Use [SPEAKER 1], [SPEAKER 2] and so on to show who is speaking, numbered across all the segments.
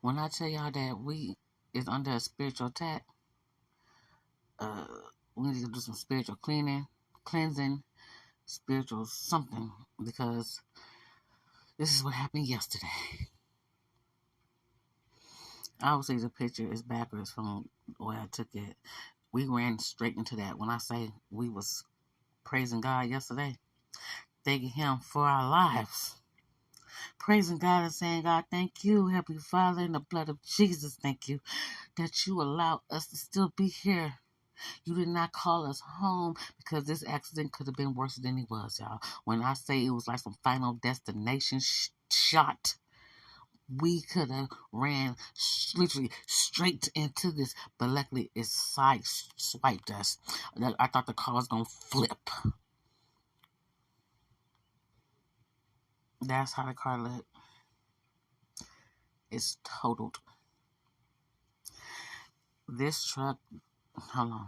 [SPEAKER 1] When I tell y'all that we is under a spiritual attack, uh, we need to do some spiritual cleansing, spiritual something, because this is what happened yesterday. Obviously, the picture is backwards from the way I took it. We ran straight into that. When I say we was praising God yesterday, thanking Him for our lives. Praising God and saying, God, thank you, Heavenly Father, in the blood of Jesus, thank you that you allowed us to still be here. You did not call us home, because this accident could have been worse than it was, y'all. When I say it was like some Final Destination shot, we could have ran literally straight into this, but luckily it side swiped us. I thought the car was gonna flip. That's how the car looked. It's totaled. This truck, hold on.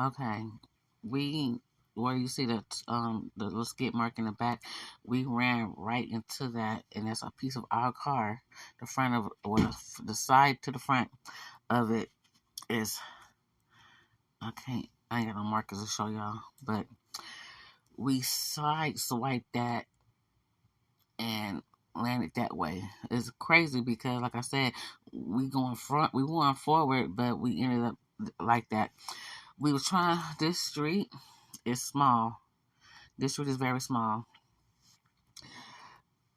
[SPEAKER 1] Okay, we where you see the little skid mark in the back, we ran right into that, and that's a piece of our car. The front of, or the side to the front of it is, I ain't got no markers to show y'all, but we side swiped that and landed that way. It's crazy because, like I said, we going forward, but we ended up like that. We were trying. This street is small. This street is very small.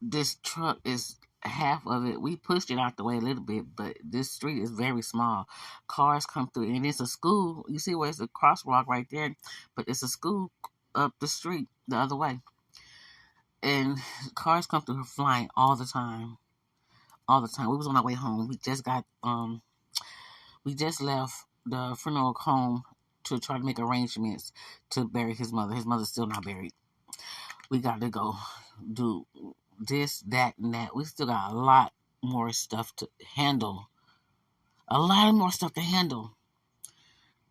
[SPEAKER 1] This truck is half of it. We pushed it out the way a little bit, but this street is very small. Cars come through, and it's a school. You see where it's a crosswalk right there, but it's a school up the street the other way. And cars come through flying all the time. All the time. We was on our way home. We just left the funeral home to try to make arrangements to bury his mother. His mother's still not buried. We got to go do this, that, and that. We still got a lot more stuff to handle. A lot more stuff to handle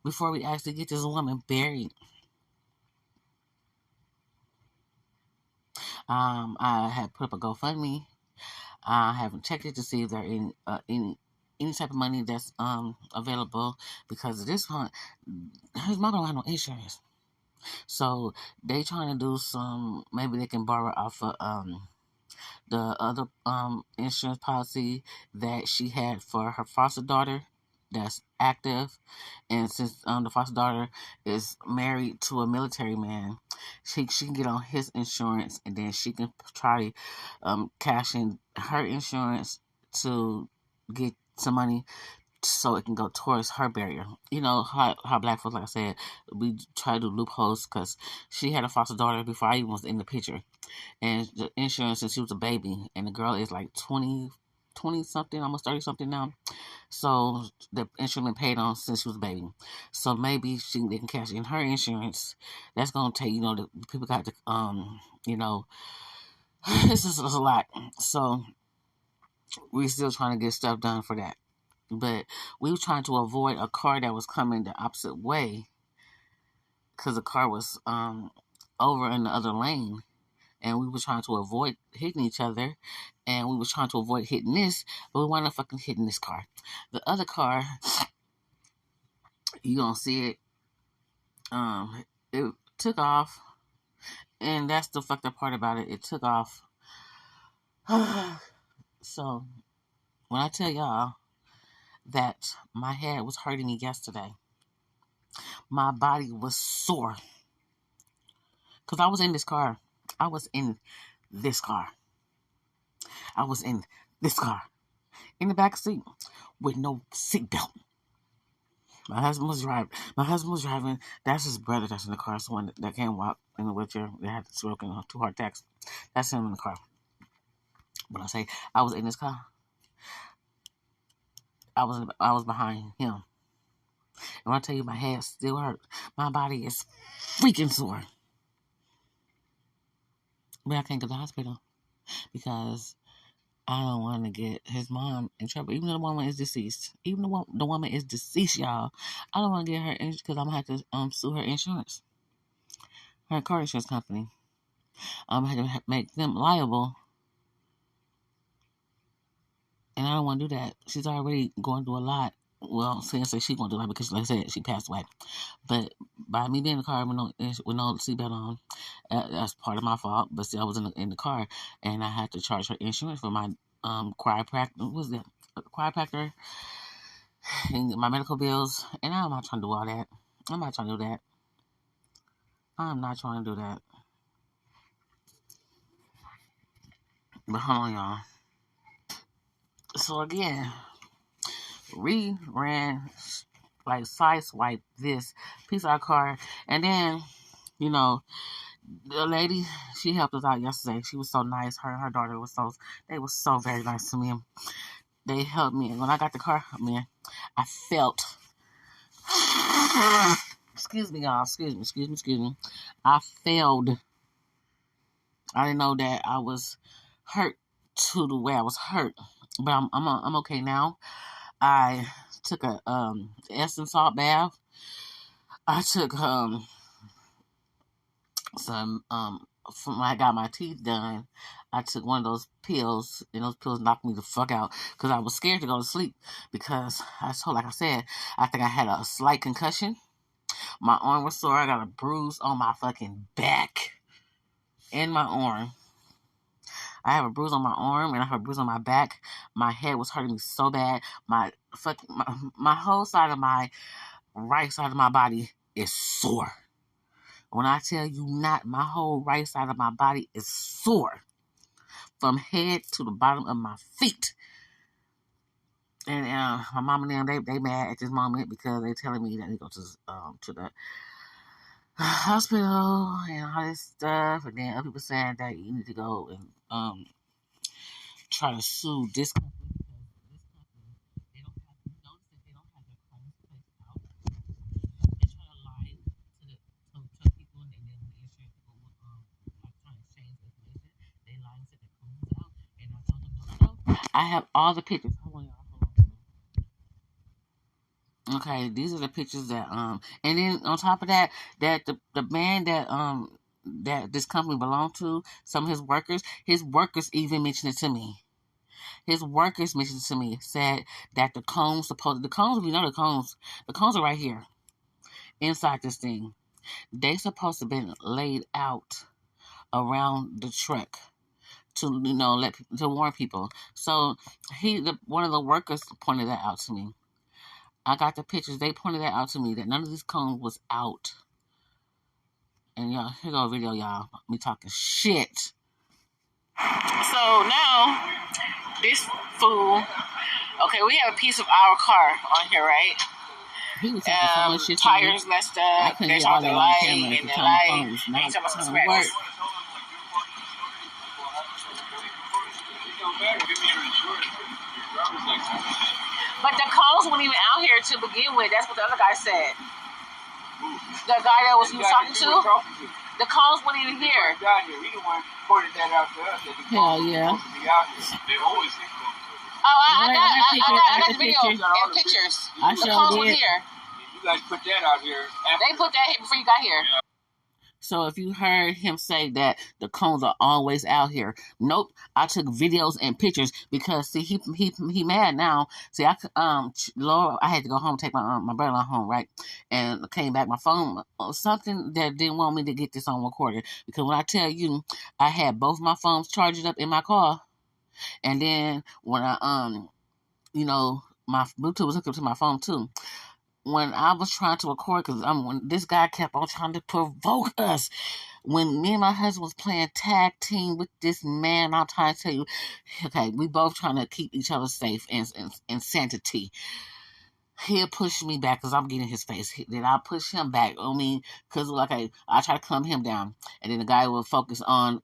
[SPEAKER 1] before we actually get this woman buried. I had put up a GoFundMe. I haven't checked it to see if there any type of money that's available, because of this one, his mom don't have no insurance. So they trying to do some, maybe they can borrow off of the other insurance policy that she had for her foster daughter that's active. And since the foster daughter is married to a military man, she can get on his insurance, and then she can try to cash in her insurance to get some money so it can go towards her burial. You know how black folks, like I said, we try to do loopholes, because she had a foster daughter before I even was in the picture, and the insurance, since she was a baby, and the girl is like 20 something, almost 30 something now. So the insurance paid on since she was a baby. So maybe they can cash in her insurance. That's gonna take, the people got to this is a lot. So we still trying to get stuff done for that. But we were trying to avoid a car that was coming the opposite way, because the car was over in the other lane, and we were trying to avoid hitting each other, and we were trying to avoid hitting this, but we wound up fucking hitting this car. The other car, you gonna see it, it took off, and that's the fucked up part about it. It took off. So when I tell y'all that my head was hurting me yesterday, my body was sore, because I was in this car. I was in this car. I was in this car, in the back seat, with no seatbelt. My husband was driving. That's his brother that's in the car. Someone that can't walk, in a wheelchair. They had stroke and 2 heart attacks. That's him in the car. When I say I was in this car, I was behind him. And when I tell you my head still hurt, my body is freaking sore. But I can't go to the hospital because I don't want to get his mom in trouble. Even though the woman is deceased. Even though the woman is deceased, y'all. I don't want to get her insurance, because I'm going to have to sue her insurance. Her car insurance company. I'm going to have to make them liable. And I don't want to do that. She's already going through a lot. Well, since she's going to do a lot because, like I said, she passed away. But by me being in the car with no seatbelt on, that's part of my fault. But still, I was in the car, and I had to charge her insurance for my chiropractor. What was that? Chiropractor and my medical bills. And I'm not trying to do all that. I'm not trying to do that. I'm not trying to do that. But hold on, y'all. So again, we ran like sideswipe this piece of our car, and then the lady, she helped us out yesterday. She was so nice. Her and her daughter they were so very nice to me. They helped me. And when I got the car, man, I felt excuse me, y'all. Excuse me. I failed. I didn't know that I was hurt to the way I was hurt. But I'm okay now. I took a Epsom salt bath. I took some when I got my teeth done, I took one of those pills, and those pills knocked me the fuck out because I was scared to go to sleep because like I said, I think I had a slight concussion. My arm was sore. I got a bruise on my fucking back and my arm. I have a bruise on my arm and I have a bruise on my back. My head was hurting me so bad. My whole side of my right side of my body is sore. When I tell you not, my whole right side of my body is sore from head to the bottom of my feet. And my mom and them, they mad at this moment because they telling me that they go to the hospital and all this stuff. And then other people saying that you need to go and try to sue this company. I have all the pictures. Hold on, y'all. Okay, these are the pictures that and then on top of that, that the man that this company belonged to, some of his workers even mentioned it to me. His workers mentioned it to me, said that the cones, we know the cones are right here inside this thing. They supposed to have been laid out around the truck to to warn people. So one of the workers pointed that out to me. I got the pictures. They pointed that out to me that none of these cones was out. And y'all, here go a video, y'all. Me talking shit. So now this fool. Okay, we have a piece of our car on here, right? He was talking so much shit. Tires messed up. They talked the light and the light. Ain't talking about some scratches. But the cones weren't even out here to begin with. That's what the other guy said. The guy that was talking to. The cones weren't even here. He the one pointed that out to us. Hell yeah. They always think so. Oh, I got the video and pictures. The cones were here. You guys put that out here. They put that here before you got here. Yeah. So if you heard him say that the cones are always out here, nope. I took videos and pictures because see he mad now. See Laura, I had to go home take my brother home, right? And came back, my phone something that didn't want me to get this on recording because when I tell you I had both my phones charged up in my car, and then when I my Bluetooth was hooked up to my phone too. When I was trying to record, because when this guy kept on trying to provoke us, when me and my husband was playing tag team with this man, I'm trying to tell you, okay, we both trying to keep each other safe and sanctity. He'll push me back because I'm getting his face. Then I'll push him back. I mean, because I try to calm him down, and then the guy will focus on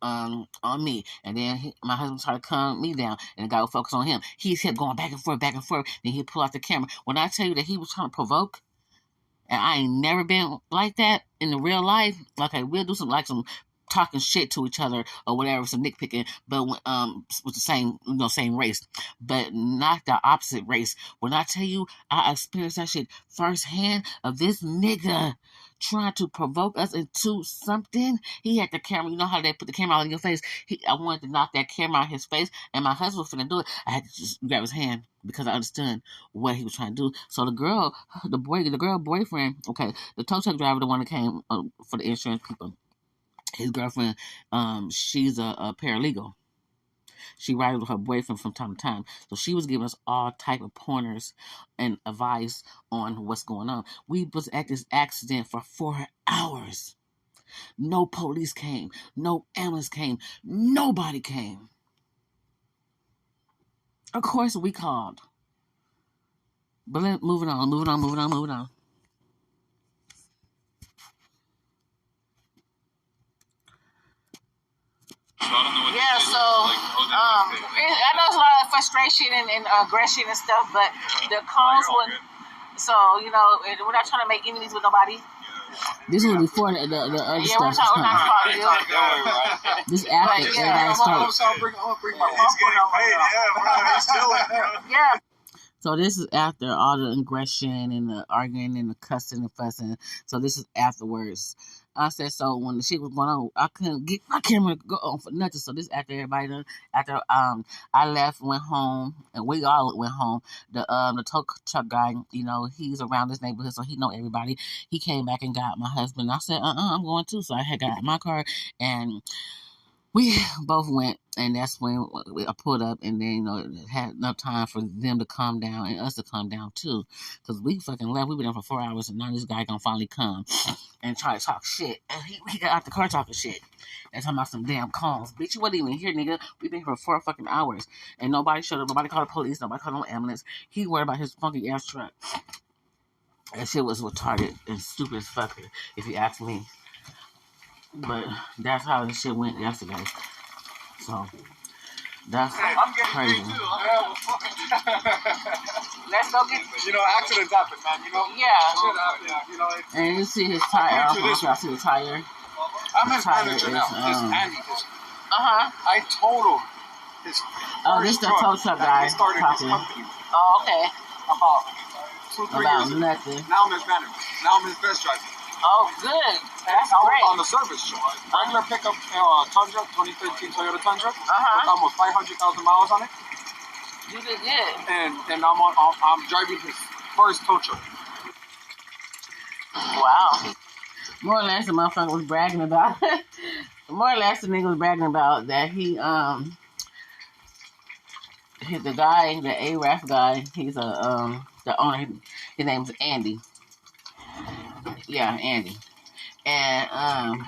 [SPEAKER 1] me, and then my husband try to calm me down, and the guy will focus on him. He kept going back and forth. Then he'll pull out the camera. When I tell you that he was trying to provoke, and I ain't never been like that in the real life. Okay, we'll do some talking shit to each other or whatever, some nitpicking, but with the same race, but not the opposite race. When I tell you I experienced that shit firsthand of this nigga trying to provoke us into something. He had the camera. You know how they put the camera on your face? I wanted to knock that camera on his face, and my husband was finna do it. I had to just grab his hand because I understood what he was trying to do. So the girl boyfriend, okay, the tow truck driver, the one that came for the insurance people, his girlfriend, she's a paralegal. She rides with her boyfriend from time to time. So she was giving us all type of pointers and advice on what's going on. We was at this accident for 4 hours. No police came. No ambulance came. Nobody came. Of course we called. But moving on. Yeah, so I know there's a lot of frustration and aggression and stuff, but the calls were so we're not trying to make enemies with nobody. This was before the other stuff. This after everybody started. Yeah. So this is after all the aggression and the arguing and the cussing and fussing. So this is afterwards. I said, so when the shit was going on, I couldn't get my camera to go on for nothing. So this after everybody done, after I left, went home, and we all went home. The tow truck guy, he's around this neighborhood, so he know everybody. He came back and got my husband. I said, I'm going too. So I had got my car, and we both went, and that's when I pulled up, and then, it had enough time for them to calm down and us to calm down, too. Because we fucking left. We been there for 4 hours, and now this guy gonna finally come and try to talk shit. And he got out the car talking shit. And talking about some damn calls. Bitch, you wasn't even here, nigga. We been here for 4 fucking hours. And nobody showed up. Nobody called the police. Nobody called no ambulance. He worried about his funky ass truck. That shit was retarded and stupid as fuck, if you ask me. But that's how this shit went yesterday. So that's crazy. Let's go get.
[SPEAKER 2] Accidents happen, man.
[SPEAKER 1] Yeah. And you see his tire. I see the tire.
[SPEAKER 2] I'm his manager now. This Andy. I told him his.
[SPEAKER 1] This the tow truck guy talking. Oh, okay.
[SPEAKER 2] About 2-3 years ago.
[SPEAKER 1] Nothing.
[SPEAKER 2] Now I'm his manager. Now I'm his best driver.
[SPEAKER 1] Oh, good. That's great.
[SPEAKER 2] On the service show. Regular pickup Tundra, 2013 Toyota Tundra. With almost 500,000 miles on it.
[SPEAKER 1] You did good.
[SPEAKER 2] And I'm driving his first tow truck.
[SPEAKER 1] Wow. More or less, the motherfucker was bragging about. More or less, the nigga was bragging about that he the guy, the ARAF guy. He's the owner. His name's Andy. Yeah, Andy. And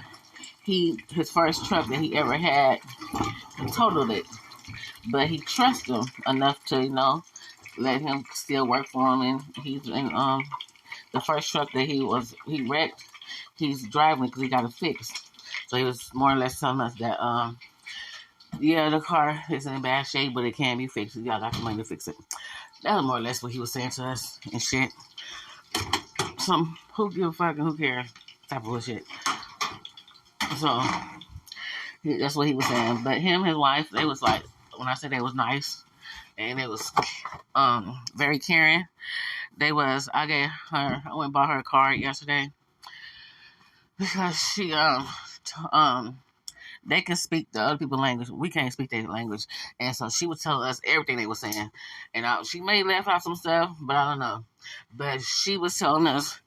[SPEAKER 1] his first truck that he ever had, he totaled it. But he trusted him enough to, let him still work for him. And he's in the first truck that he wrecked, he's driving because he got it fixed. So he was more or less telling us that the car is in bad shape, but it can be fixed. Y'all got the money to fix it. That was more or less what he was saying to us and shit. Who give a fuck and who cares type of bullshit. So that's what he was saying. But him, his wife, they was like, when I said they was nice and it was very caring. I went and bought her a card yesterday because she they can speak the other people's language. We can't speak their language. And so she was telling us everything they were saying. And she may laugh out some stuff, but I don't know. But she was telling us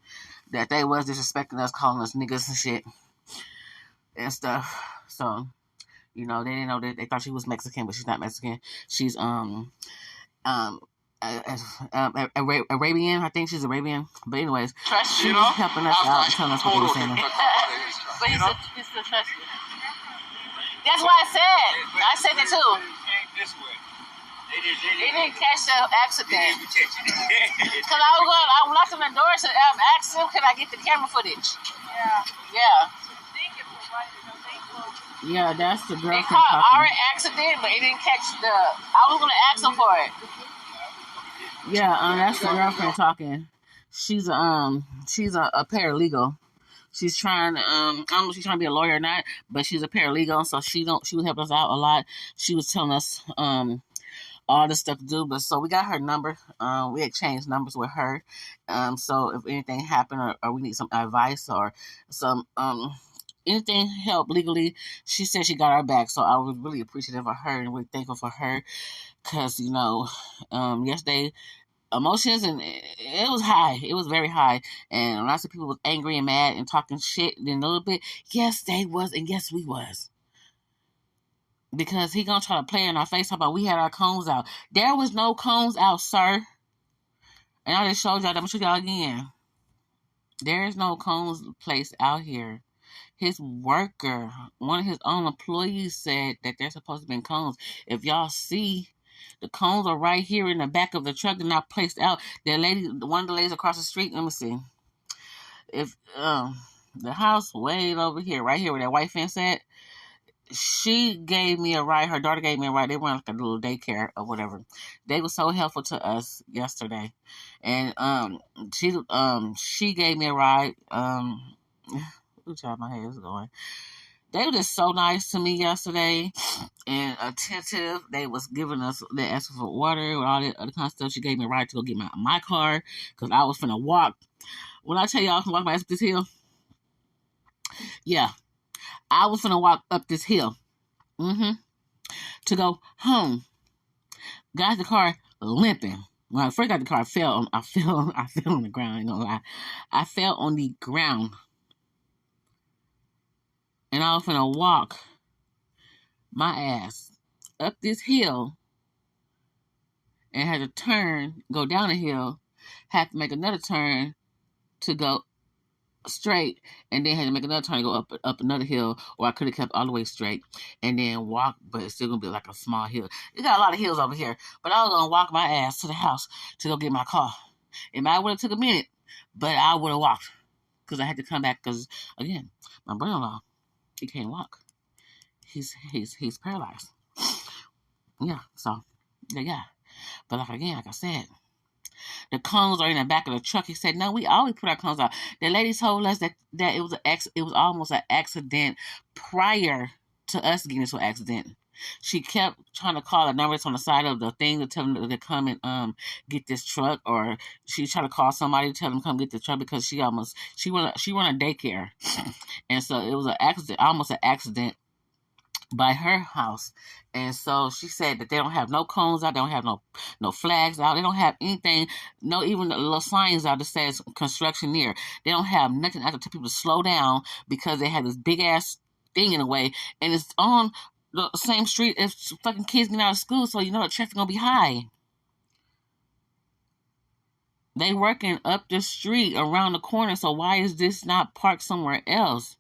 [SPEAKER 1] that they was disrespecting us, calling us niggas and shit and stuff. So, they didn't know that they thought she was Mexican, but she's not Mexican. She's Arabian. I think she's Arabian. But anyways, she's helping us out and telling us what they were saying. But he's still trusted. That's what I said. I said it too. They didn't catch the accident. Because I locked on the door to ask them, can I get the camera footage? Yeah. Yeah, that's the girl. They caught our accident, but they didn't catch I was going to ask them for it. Yeah, that's the girlfriend talking. She's a paralegal. She's trying to, I don't know if she's trying to be a lawyer or not, but she's a paralegal, so she was helping us out a lot. She was telling us, all this stuff to do. But so we got her number. We exchanged numbers with her. So if anything happened or we need some advice or some anything help legally, she said she got our back. So I was really appreciative of her and really thankful for her because yesterday emotions and it was high. It was very high, and lots of people was angry and mad and talking shit. And a little bit, yes, they was, and yes, we was. Because he gonna try to play in our face, talking about we had our cones out. There was no cones out, sir. And I just showed y'all. I'm gonna show y'all again. There is no cones placed out here. His worker, one of his own employees, said that there's supposed to be cones. If y'all see, the cones are right here in the back of the truck. They're not placed out. One of the ladies across the street. Let me see. If the house way over here, right here where that white fence at. She gave me a ride. Her daughter gave me a ride. They went like a little daycare or whatever. They were so helpful to us yesterday, and she gave me a ride. Which how my head is going. They were just so nice to me yesterday and attentive. They was giving us, they asked for water and all that other kind of stuff. She gave me a ride to go get my car because I was finna walk. When I tell y'all I was finna walk my ass up this hill, yeah, I was finna walk up this hill. To go home. Got the car limping. When I first got the car, I fell on the ground. I ain't gonna lie. I fell on the ground. And I was finna walk my ass up this hill and had to turn, go down the hill, had to make another turn to go straight, and then had to make another turn to go up another hill, or I could have kept all the way straight and then walk, but it's still gonna be like a small hill. You got a lot of hills over here, but I was gonna walk my ass to the house to go get my car. It might would have took a minute, but I would have walked because I had to come back because again, my brother-in-law, he can't walk. He's paralyzed. Yeah, so yeah. But like I said, the cones are in the back of the truck. He said, no, we always put our cones out. The lady told us that it was almost an accident prior to us getting into an accident. She kept trying to call the numbers on the side of the thing to tell them to come and get this truck, or she tried to call somebody to tell them to come get the truck because she run a daycare, and so it was an accident, almost an accident by her house. And so she said that they don't have no cones out, they don't have no flags out, they don't have anything, no even the little signs out that says construction near. They don't have nothing out to tell people to slow down because they have this big ass thing in the way, and it's on the same street as fucking kids getting out of school, so you know the traffic gonna be high. They working up the street around the corner, so why is this not parked somewhere else?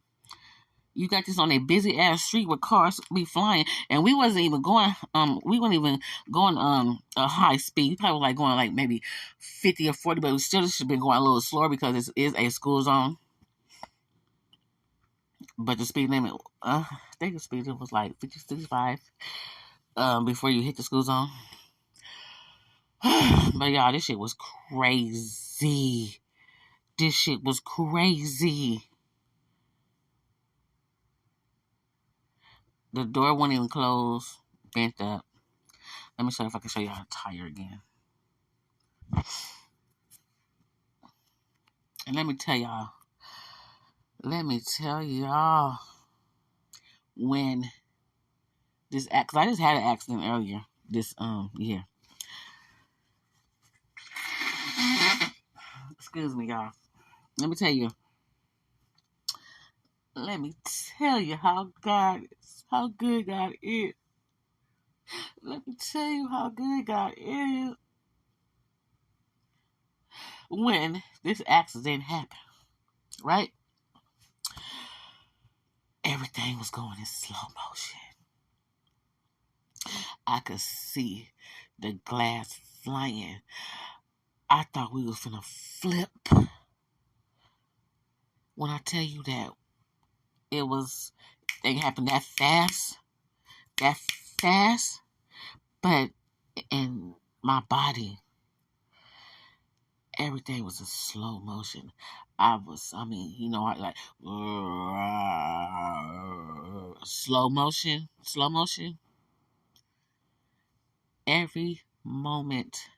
[SPEAKER 1] You got this on a busy ass street where cars be flying, and we wasn't even going. A high speed. We probably like going like maybe 50 or 40, but we still should have been going a little slower because this is a school zone. But the speed limit, I think the speed limit was like 50, 65 before you hit the school zone. But y'all, this shit was crazy. This shit was crazy. The door wouldn't even close, bent up. Let me show you if I can show y'all the tire again. And let me tell y'all, when this, because I just had an accident earlier this year. Excuse me, y'all. Let me tell you how good God is. Let me tell you how good God is. When this accident happened, right? Everything was going in slow motion. I could see the glass flying. I thought we was finna flip. When I tell you that it happened that fast, but in my body, everything was in slow motion. Slow motion. every moment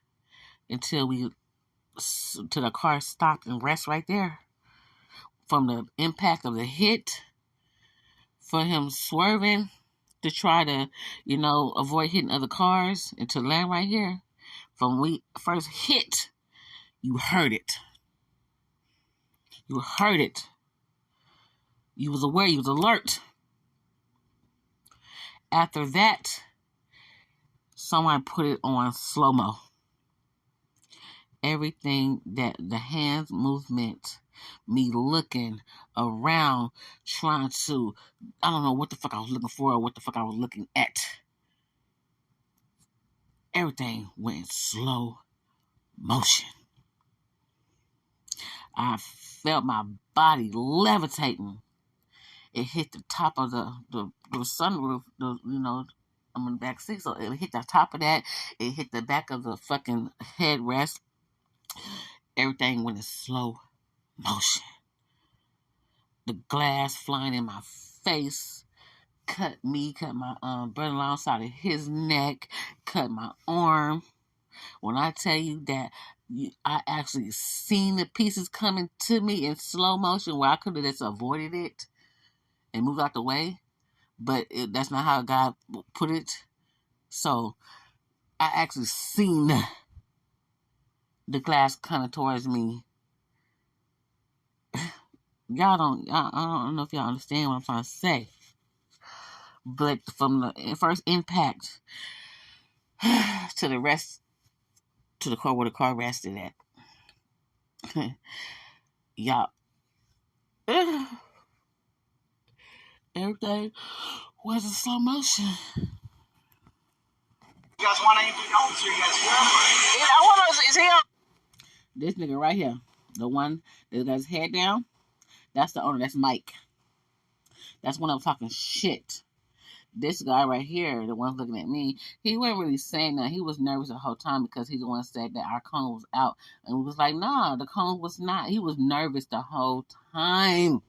[SPEAKER 1] until the car stopped and rest right there. From the impact of the hit, for him swerving to try to, avoid hitting other cars and to land right here. From when we first hit, you heard it. You heard it. You was aware, you was alert. After that, someone put it on slow-mo. Everything, that the hands movement, me looking around, trying to, I don't know what the fuck I was looking for or what the fuck I was looking at. Everything went in slow motion. I felt my body levitating. It hit the top of the sunroof, I'm in the back seat, so it hit the top of that. It hit the back of the fucking headrest. Everything went in slow motion. The glass flying in my face, cut my brother-in-law side of his neck, cut my arm. When I tell you that I actually seen the pieces coming to me in slow motion where I could have just avoided it and moved out the way, but that's not how God put it. So I actually seen the glass coming towards me. I don't know if y'all understand what I'm trying to say, but from the first impact to the car where the car rested at, y'all, everything was in slow motion.
[SPEAKER 2] You guys want anything else? Or you guys here? I want to. Is he on?
[SPEAKER 1] This nigga right here, the one that got his head down, that's the owner. That's Mike. That's when I'm talking shit. This guy right here, the one looking at me, he wasn't really saying that. He was nervous the whole time because he's the one said that our cone was out. And we was like, nah, the cone was not. He was nervous the whole time.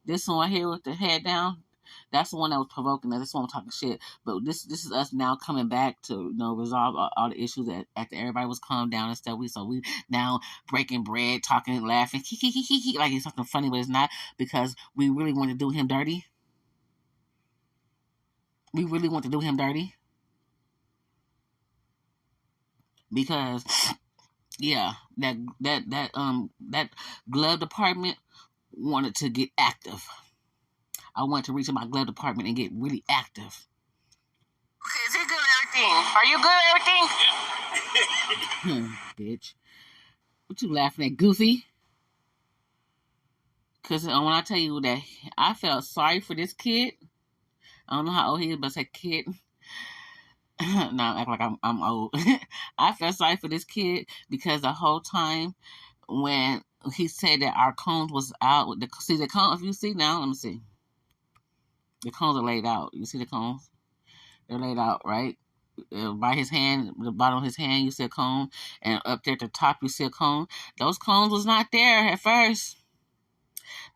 [SPEAKER 1] This one here with the head down, that's the one that was provoking us. This one I'm talking shit. But this is us now coming back to resolve all the issues that after everybody was calmed down and stuff. So we now breaking bread, talking and laughing, like it's something funny, but it's not, because we really want to do him dirty. We really want to do him dirty. Because yeah, that glove department wanted to get active. I wanted to reach in my glove department and get really active.
[SPEAKER 2] Okay, is he good at everything? Are you good at everything?
[SPEAKER 1] Bitch. What you laughing at, goofy? Because when I tell you that I felt sorry for this kid, I don't know how old he is, but it's a kid. Now I act like I'm old. I felt sorry for this kid because the whole time when he said that our cones was out, the cone, if you see now, let me see. The cones are laid out. You see the cones? They're laid out, right? By his hand, the bottom of his hand, you see a cone. And up there at the top, you see a cone. Those cones was not there at first.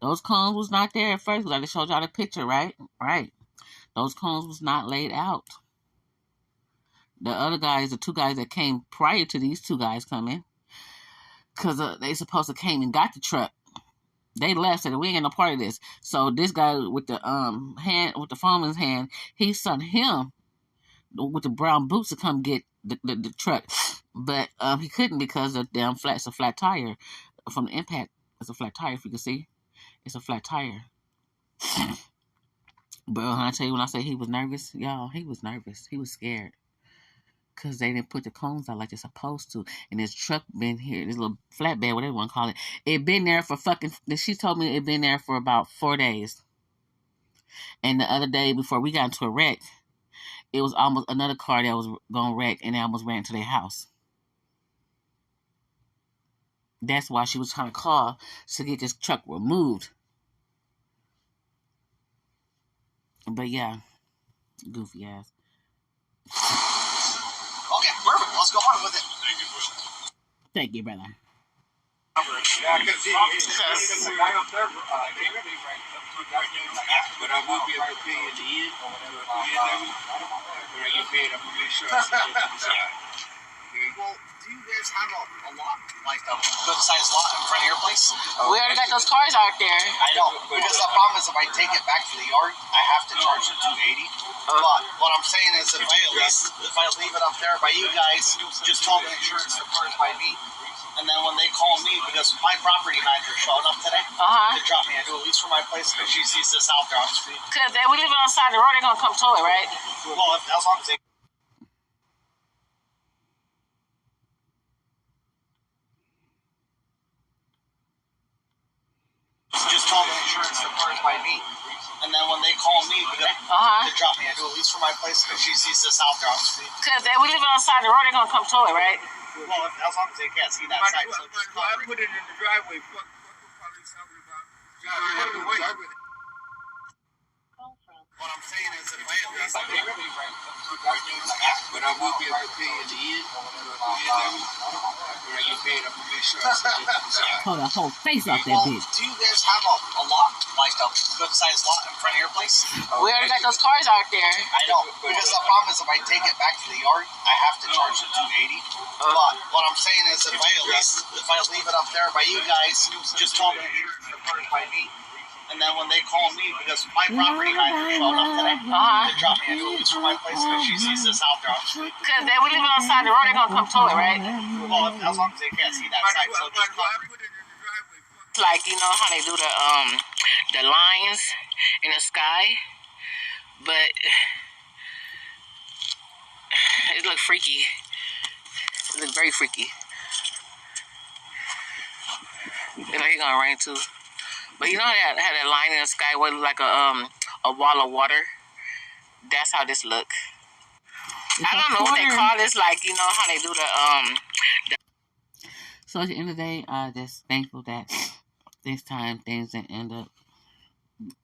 [SPEAKER 1] Those cones was not there at first. I just showed y'all the picture, right? Right. Those cones was not laid out. The other guys, the two guys that came prior to these two guys coming, because they supposed to came and got the truck. They left, said we ain't got no part of this. So this guy with the hand, with the phone in his hand, he sent him with the brown boots to come get the truck, but he couldn't because the damn it's a flat tire from the impact. It's a flat tire. If you can see, it's a flat tire. But when I tell you, when I say he was nervous, y'all, he was nervous. He was scared. Because they didn't put the cones out like they're supposed to. And this truck been here, this little flatbed, whatever you want to call it, it been there for she told me it been there for about 4 days. And the other day before we got into a wreck, it was almost another car that was going to wreck, and they almost ran into their house. That's why she was trying to call to get this truck removed. But yeah, goofy ass.
[SPEAKER 2] Okay, perfect. Let's go on with it.
[SPEAKER 1] Thank you, brother.
[SPEAKER 2] Yeah, because the guy up there, But I will be able to pay at the end. When I get paid, I'm gonna make sure I send it to the side.
[SPEAKER 3] Well, do you guys have a lot, like a good-sized lot in front of your place?
[SPEAKER 1] We already got those cars out there.
[SPEAKER 3] I know, because the problem is if I take it back to the yard, I have to charge the $280. But what I'm saying is if I leave it up there by you guys, just tell the insurance department by me. And then when they call me, because my property manager showed up today to drop me into a lease for my place because she sees this out there on the street.
[SPEAKER 1] Because we live on the side of the road, they're going to come tow it, right?
[SPEAKER 3] Well, as long as they... Just tell the insurance department by me. And then when they call me to drop me into a lease for my place because she sees this out there on the street.
[SPEAKER 1] Because we live on the side of the road, they're going to come tow it, right?
[SPEAKER 3] Well, as long as they can't see that side. So
[SPEAKER 2] I put it in the driveway. What probably talking about?
[SPEAKER 3] What I'm saying is if I at least...
[SPEAKER 2] But I will be able to pay at the end. When I get paid, I'm gonna make sure I send it to the side.
[SPEAKER 1] Pull the whole face off that bitch.
[SPEAKER 3] Do you guys have a lot, like a good-sized lot in front of your place?
[SPEAKER 1] We already got those cars out there.
[SPEAKER 3] I know, because the problem is if I take it back to the yard, I have to charge the $280. But what I'm saying is if I leave it up there by you guys, just tell the insurance department by me. And then when they call me, because my property manager showed up today to drop me into a lease for my place because she sees this out there on the street.
[SPEAKER 1] Because we live on the side of the road, they're going to come tow it, right?
[SPEAKER 3] Well, as long as they can't see that side. So just
[SPEAKER 1] it's like, you know how they do the lines in the sky, but it look freaky. It look very freaky. You know, it's gonna rain too. But you know how that line in the sky was like a wall of water? That's how this look. I don't know what they call this, like, you know how they do the So at the end of the day, just thankful that this time things didn't end up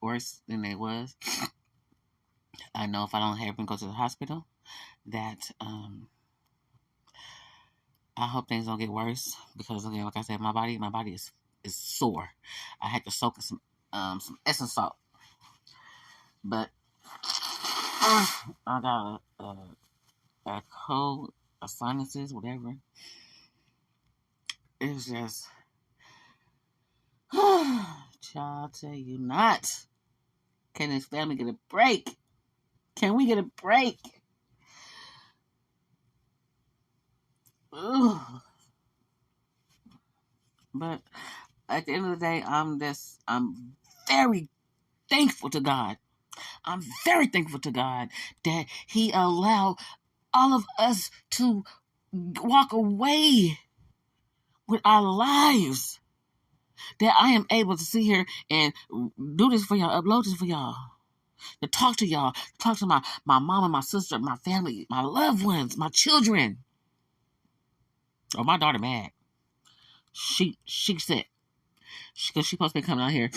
[SPEAKER 1] worse than they was. I know if I don't have to go to the hospital, that I hope things don't get worse, because again, like I said, my body is sore. I had to soak in some Epsom salt, but I got a cold, a sinuses, whatever. It's just, child, tell you not. Can this family get a break? Can we get a break? Ugh. But at the end of the day, I'm very thankful to God. I'm very thankful to God that He allowed all of us to walk away with our lives. That I am able to sit here and do this for y'all, upload this for y'all, to talk to y'all, talk to my mom and my sister, my family, my loved ones, my children. Oh, my daughter mad. She said, because she supposed to be coming out here.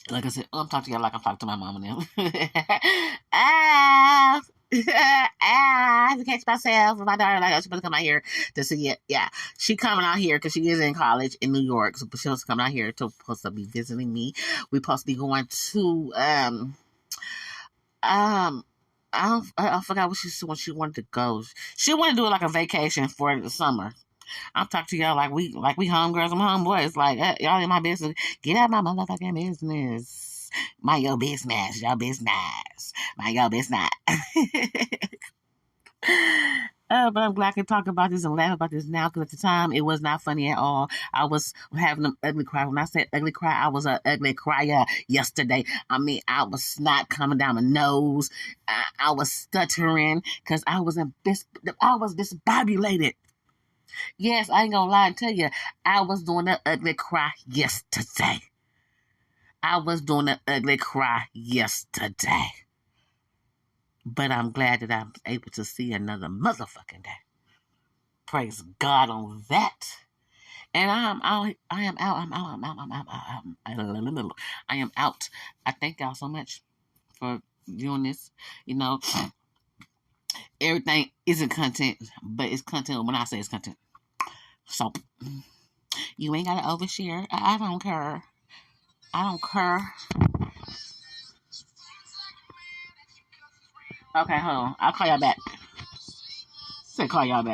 [SPEAKER 1] Like I said, I'm talking to y'all like I'm talking to my mom and them. I have to catch myself with my daughter. Like, I'm supposed to come out here to see it. Yeah, she coming out here because she is in college in New York. So she's coming out here to supposed to be visiting me. We supposed to be going to I forgot what she wanted to go. She wanted to do like a vacation for the summer. I'm talking to y'all like we homegirls and homeboys. Like, y'all in my business. Get out of my motherfucking business. Mind your business. Your business. Mind your business. But I'm glad I can talk about this and laugh about this now, because at the time it was not funny at all. I was having an ugly cry. When I said ugly cry, I was an ugly crier yesterday. I mean, I was snot coming down my nose. I was stuttering because I was discombobulated. Yes, I ain't gonna lie and tell you, I was doing an ugly cry yesterday. But I'm glad that I'm able to see another motherfucking day. Praise God on that. And I am out. I thank y'all so much for viewing this. You know, everything isn't content, but it's content when I say it's content. So, you ain't gotta overshare. I don't care. I don't care. Okay, hold on. I'll call y'all back. Say call y'all back.